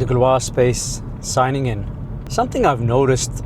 DegloireSpace signing in. Something I've noticed,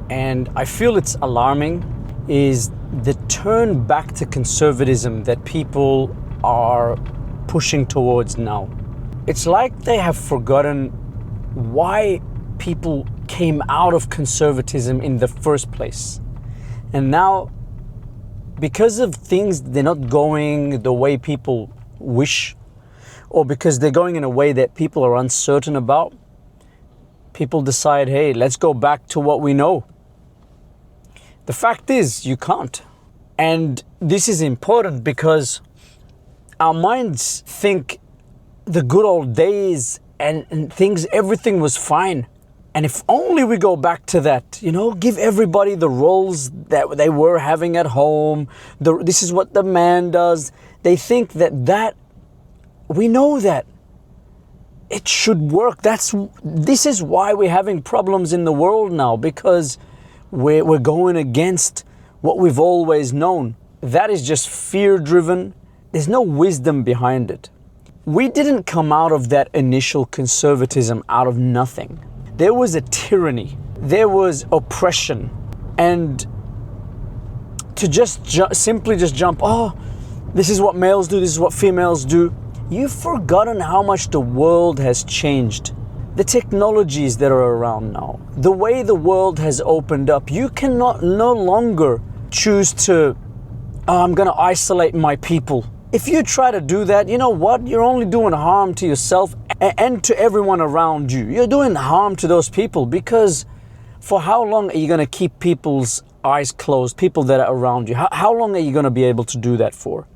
and I feel it's alarming, is the turn back to conservatism that people are pushing towards now. It's like they have forgotten why people came out of conservatism in the first place. And now, because of things they're not going the way people wish, or because they're going in a way that people are uncertain about, people decide, hey, let's go back to what we know. The fact is, you can't. And this is important because our minds think the good old days and things, everything was fine. And if only we go back to that, give everybody the roles that they were having at home. This is what the man does. They think that we know that it should work. This is why we're having problems in the world now, because we're going against what we've always known. That is just fear-driven. There's no wisdom behind it. We didn't come out of that initial conservatism out of nothing. There was a tyranny. There was oppression. And to just simply jump, this is what males do, this is what females do. You've forgotten how much the world has changed. The technologies that are around now, the way the world has opened up, you cannot no longer choose to, I'm going to isolate my people. If you try to do that, you know what? You're only doing harm to yourself and to everyone around you. You're doing harm to those people, because for how long are you going to keep people's eyes closed, people that are around you? How long are you going to be able to do that for?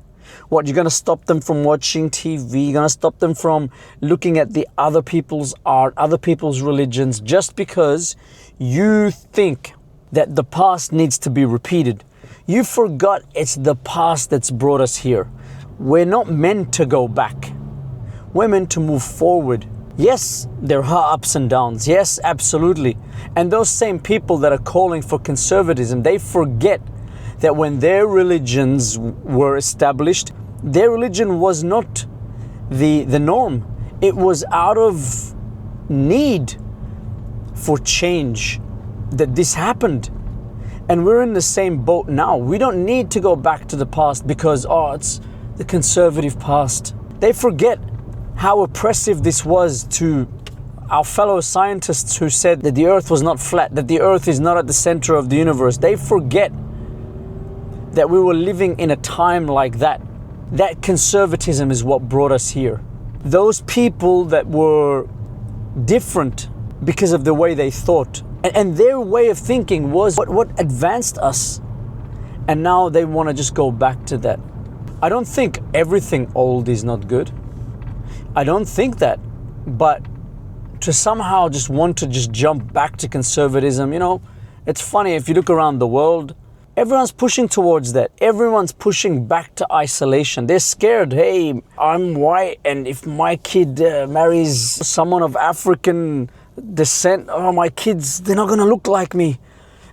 What, you're going to stop them from watching TV? You're going to stop them from looking at the other people's art, other people's religions, just because you think that the past needs to be repeated? You forgot it's the past that's brought us here. We're not meant to go back. We're meant to move forward. Yes, there are ups and downs. Yes, absolutely. And those same people that are calling for conservatism, they forget that when their religions were established, their religion was not the norm. It was out of need for change that this happened. And we're in the same boat now. We don't need to go back to the past because, it's the conservative past. They forget how oppressive this was to our fellow scientists who said that the earth was not flat, that the earth is not at the center of the universe. They forget that we were living in a time like that. That conservatism is what brought us here. Those people that were different because of the way they thought, and their way of thinking was what advanced us. And now they want to just go back to that. I don't think everything old is not good. I don't think that. But to somehow just want to just jump back to conservatism, it's funny, if you look around the world, everyone's pushing towards that. Everyone's pushing back to isolation. They're scared. Hey, I'm white, and if my kid marries someone of African descent, my kids, they're not going to look like me.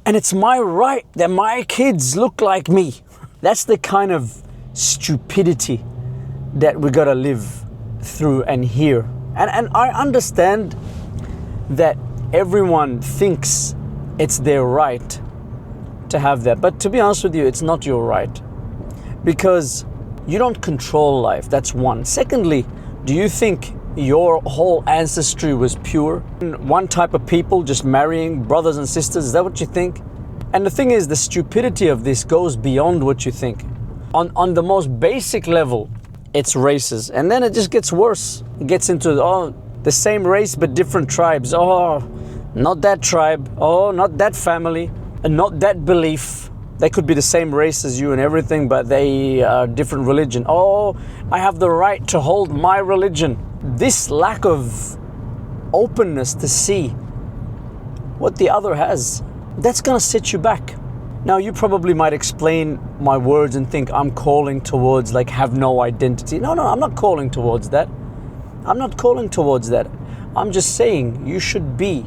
And it's my right that my kids look like me. That's the kind of stupidity that we got to live through and hear. And I understand that everyone thinks it's their right to have that. But to be honest with you, it's not your right, because you don't control life. That's one. Secondly, do you think your whole ancestry was pure? One type of people just marrying brothers and sisters? Is that what you think? And the thing is, the stupidity of this goes beyond what you think. On the most basic level, it's races. And then it just gets worse. It gets into, the same race but different tribes. Not that tribe. Not that family. And not that belief. They could be the same race as you and everything, but they are different religion. I have the right to hold my religion. This lack of openness to see what the other has, that's going to set you back. Now, you probably might explain my words and think I'm calling towards have no identity. No, I'm not calling towards that. I'm just saying you should be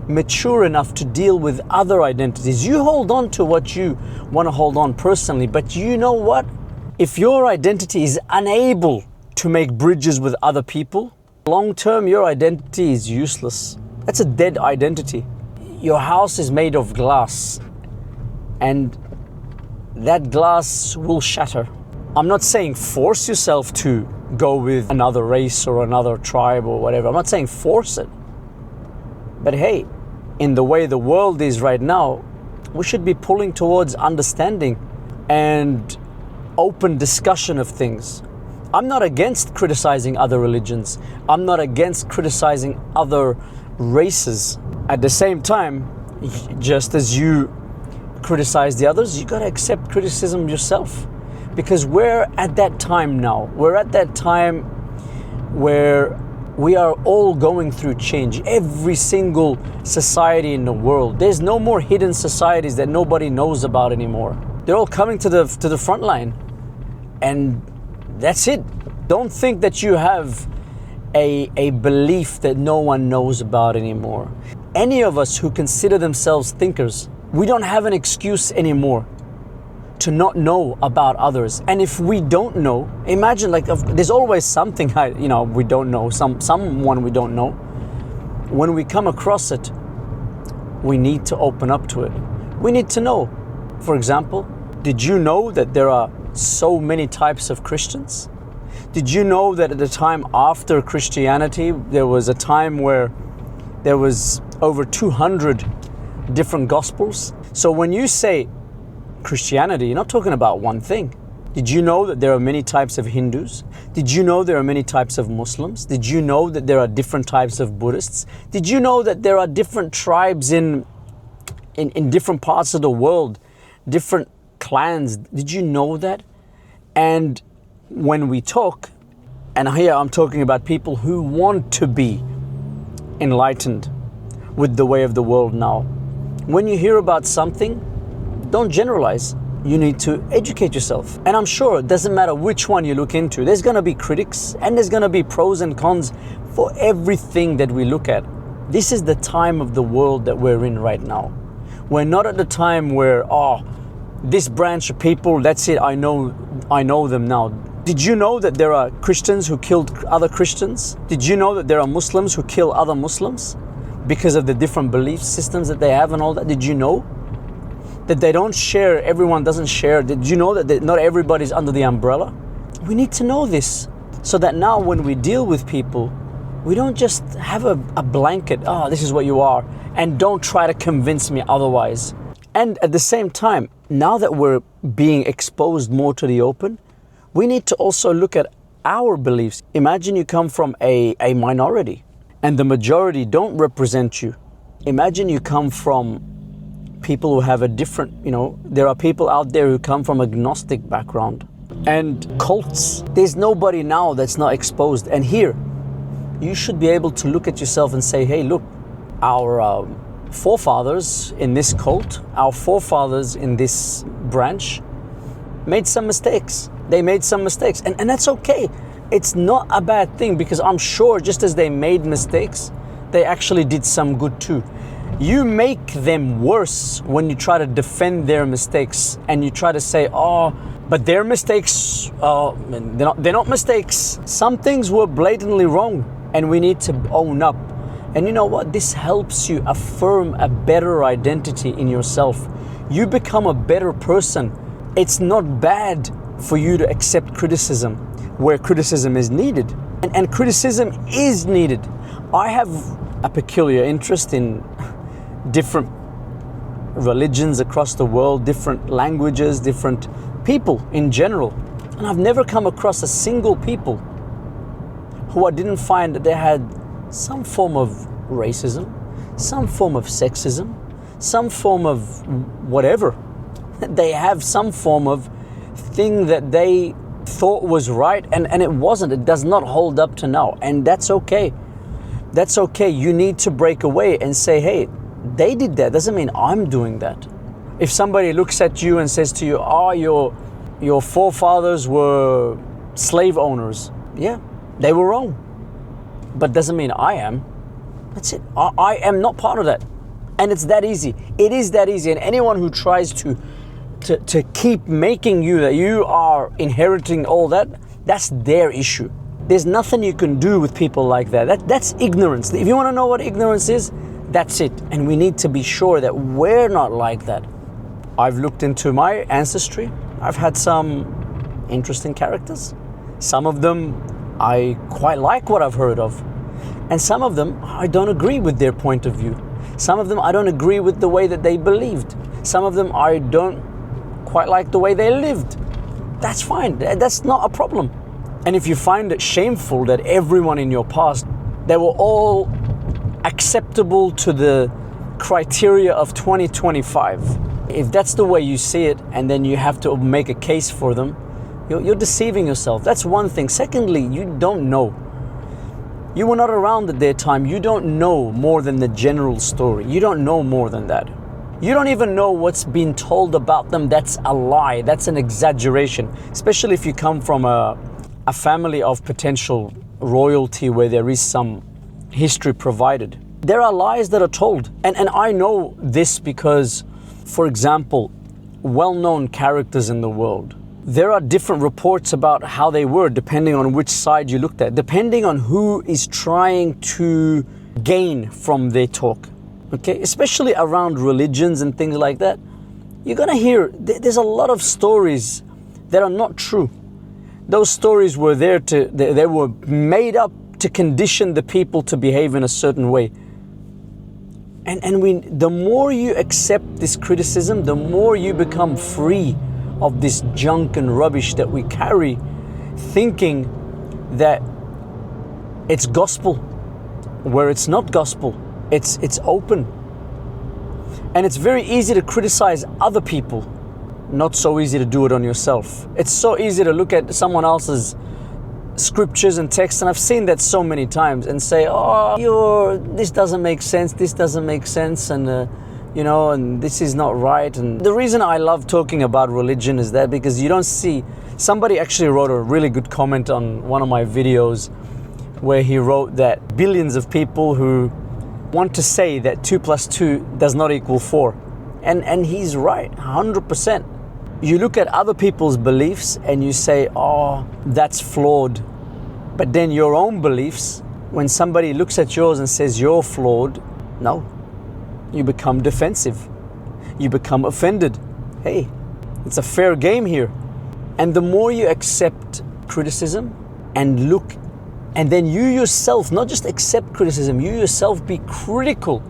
mature enough to deal with other identities. You hold on to what you want to hold on personally, but you know what? If your identity is unable to make bridges with other people, Long term, your identity is useless. That's a dead identity. Your house is made of glass, and that glass will shatter. I'm not saying force yourself to go with another race or another tribe or whatever. I'm not saying force it. But hey, in the way the world is right now, we should be pulling towards understanding and open discussion of things. I'm not against criticizing other religions. I'm not against criticizing other races. At the same time, just as you criticize the others, you gotta accept criticism yourself. Because we're at that time now. We're at that time where we are all going through change. Every single society in the world. There's no more hidden societies that nobody knows about anymore. They're all coming to the front line. And that's it. Don't think that you have a belief that no one knows about anymore. Any of us who consider themselves thinkers, we don't have an excuse anymore to not know about others. And if we don't know, imagine there's always something we don't know, someone we don't know. When we come across it, we need to open up to it. We need to know. For example, did you know that there are so many types of Christians? Did you know that at the time after Christianity, there was a time where there was over 200 different gospels? So when you say Christianity, you're not talking about one thing. Did you know that there are many types of Hindus? Did you know there are many types of Muslims? Did you know that there are different types of Buddhists? Did you know that there are different tribes in different parts of the world, different clans? Did you know that? And when we talk, and here I'm talking about people who want to be enlightened with the way of the world now. When you hear about something, don't generalize. You need to educate yourself. And I'm sure it doesn't matter which one you look into. There's going to be critics and there's going to be pros and cons for everything that we look at. This is the time of the world that we're in right now. We're not at the time where, this branch of people, that's it, I know them now. Did you know that there are Christians who killed other Christians? Did you know that there are Muslims who kill other Muslims because of the different belief systems that they have and all that? Did you know that they don't share, everyone doesn't share? Did you know that not everybody's under the umbrella? We need to know this so that now when we deal with people, we don't just have a blanket, this is what you are, and don't try to convince me otherwise. And at the same time, now that we're being exposed more to the open, we need to also look at our beliefs. Imagine you come from a minority and the majority don't represent you. Imagine you come from people who have a different, there are people out there who come from agnostic background and cults. There's nobody now that's not exposed. And here, you should be able to look at yourself and say, hey, look, our forefathers in this cult, our forefathers in this branch made some mistakes. They made some mistakes, and that's okay. It's not a bad thing, because I'm sure just as they made mistakes, they actually did some good too. You make them worse when you try to defend their mistakes and you try to say, but their mistakes, they're not mistakes. Some things were blatantly wrong and we need to own up. And you know what? This helps you affirm a better identity in yourself. You become a better person. It's not bad for you to accept criticism where criticism is needed. And criticism is needed. I have a peculiar interest in different religions across the world, different languages, different people in general. And I've never come across a single people who I didn't find that they had some form of racism, some form of sexism, some form of whatever. They have some form of thing that they thought was right and it wasn't. It does not hold up to now. And that's okay. That's okay. You need to break away and say, hey, they did that. Doesn't mean I'm doing that. If somebody looks at you and says to you, your forefathers were slave owners. Yeah, they were wrong. But doesn't mean I am. That's it. I am not part of that. And it's that easy. It is that easy. And anyone who tries to keep making you that you are inheriting all that, that's their issue. There's nothing you can do with people like that. That's ignorance. If you want to know what ignorance is, that's it. And we need to be sure that we're not like that. I've looked into my ancestry. I've had some interesting characters. Some of them I quite like what I've heard of. And some of them I don't agree with their point of view. Some of them I don't agree with the way that they believed. Some of them I don't quite like the way they lived. That's fine. That's not a problem. And if you find it shameful that everyone in your past, they were all acceptable to the criteria of 2025, if that's the way you see it, and then you have to make a case for them, you're deceiving yourself. That's one thing. Secondly, you don't know. You were not around at their time. You don't know more than the general story. You don't know more than that. You don't even know what's been told about them. That's a lie. That's an exaggeration, especially if you come from a family of potential royalty where there is some history provided. There are lies that are told. And I know this because, for example, well-known characters in the world, there are different reports about how they were depending on which side you looked at, depending on who is trying to gain from their talk. Okay, especially around religions and things like that. You're gonna hear, there's a lot of stories that are not true. Those stories were there they were made up to condition the people to behave in a certain way. And the more you accept this criticism, the more you become free of this junk and rubbish that we carry, thinking that it's gospel, where it's not gospel. It's open. And it's very easy to criticize other people, not so easy to do it on yourself. It's so easy to look at someone else's scriptures and texts, and I've seen that so many times, and say, oh, this doesn't make sense, and and this is not right. And the reason I love talking about religion is that because you don't see, somebody actually wrote a really good comment on one of my videos where he wrote that billions of people who want to say that 2 + 2 does not equal 4. And he's right, 100%. You look at other people's beliefs and you say, oh, that's flawed. But then your own beliefs, when somebody looks at yours and says you're flawed, no, you become defensive. You become offended. Hey, it's a fair game here. And the more you accept criticism and look, and then you yourself, not just accept criticism, you yourself be critical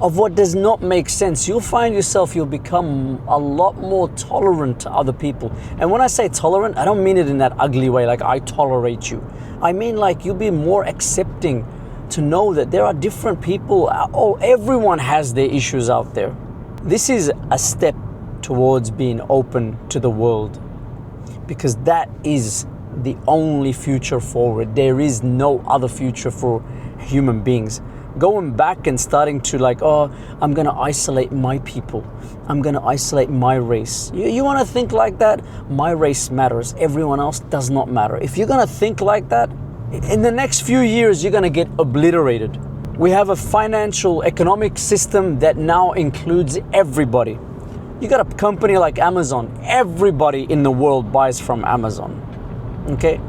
of what does not make sense, you'll find yourself, you'll become a lot more tolerant to other people. And when I say tolerant, I don't mean it in that ugly way, like I tolerate you. I mean like you'll be more accepting to know that there are different people. Everyone has their issues out there. This is a step towards being open to the world, because that is the only future forward. There is no other future for human beings. Going back and starting to I'm gonna isolate my people, I'm gonna isolate my race. You wanna think like that? My race matters, everyone else does not matter. If you're gonna think like that, in the next few years you're gonna get obliterated. We have a financial economic system that now includes everybody. You got a company like Amazon, everybody in the world buys from Amazon. Okay?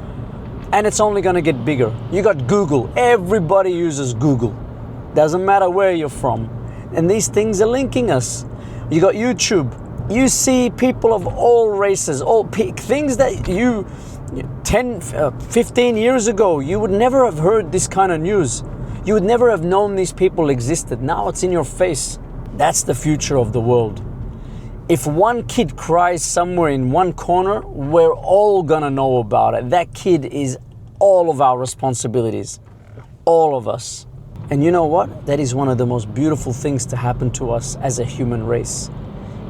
And it's only gonna get bigger. You got Google, everybody uses Google. Doesn't matter where you're from. And these things are linking us. You got YouTube. You see people of all races, things that you 10, 15 years ago, you would never have heard this kind of news. You would never have known these people existed. Now it's in your face. That's the future of the world. If one kid cries somewhere in one corner, we're all gonna know about it. That kid is all of our responsibilities. All of us. And you know what? That is one of the most beautiful things to happen to us as a human race.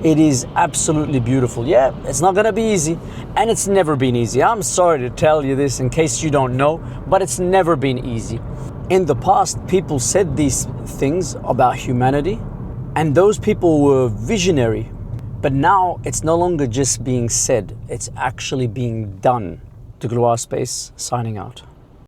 It is absolutely beautiful. Yeah, it's not gonna be easy, and it's never been easy. I'm sorry to tell you this in case you don't know, but it's never been easy. In the past, people said these things about humanity, and those people were visionary. But now it's no longer just being said, it's actually being done. DegloireSpace signing out.